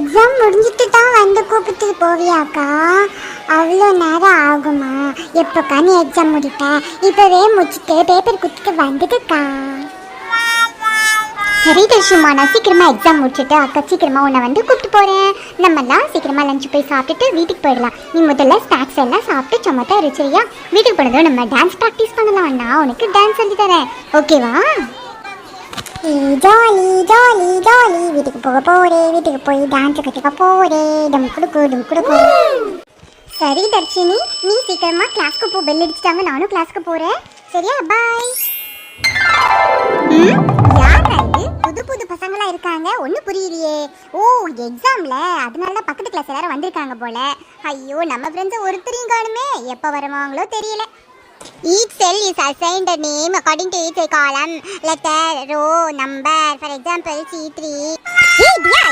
Exam முடிஞ்சிட்டு தான் வந்து கூப்பிட்டு போவியாக்கா? அவ்வளோ நேரம் ஆகுமா? எப்போக்கா நீ எக்ஸாம் முடிப்ப? இப்போவே முடிச்சுட்டு பேப்பர் கொடுத்துட்டு வந்துட்டுக்கா. சரி தர்ஷிமா, நான் சீக்கிரமா எக்ஸாம் முடிச்சுட்டு அக்கா சீக்கிரமா உன்னை வந்து கூப்பிட்டு போகிறேன். நம்மலாம் சீக்கிரமா லஞ்ச் போய் சாப்பிட்டுட்டு வீட்டுக்கு போயிடலாம். நீ முதல்ல ஸ்நாக்ஸ் எல்லாம் சாப்பிட்டு சுமத்தா இருச்சியா? வீட்டுக்கு போனதும் நம்ம டான்ஸ் ப்ராக்டிஸ் பண்ணலாம். நான் உனக்கு டான்ஸ் சொல்லி தரேன், ஓகேவா? ஜாலி ஜாலி ஜாலி, வீட்டுக்கு போக போறே, வீட்டுக்கு போய் டான்ஸ் கற்றுக்க போறே. டம் கொடுக்கு. சரி தர்ஷினி, நீ சீக்கிரமா கிளாஸ்க்கு போ. பெல் அடிச்சிட்டாங்க, நானும் கிளாஸ்க்கு போறேன். சரியா? பாய். யாரா இது? புது புது பசங்களா இருக்காங்க, ஒன்றும் புரியலையே. ஓ, எக்ஸாம்ல அதனால தான் பக்கத்து கிளாஸ் எல்லாரும் வந்திருக்காங்க போல. ஐயோ, நம்ம ஃப்ரெண்ட்ஸ் ஒருத்தரையும் காணுமே, எப்போ வருவாங்களோ தெரியல. Each cell is assigned a name according to its column, letter, row, number. For example, C3. Hey, Dia,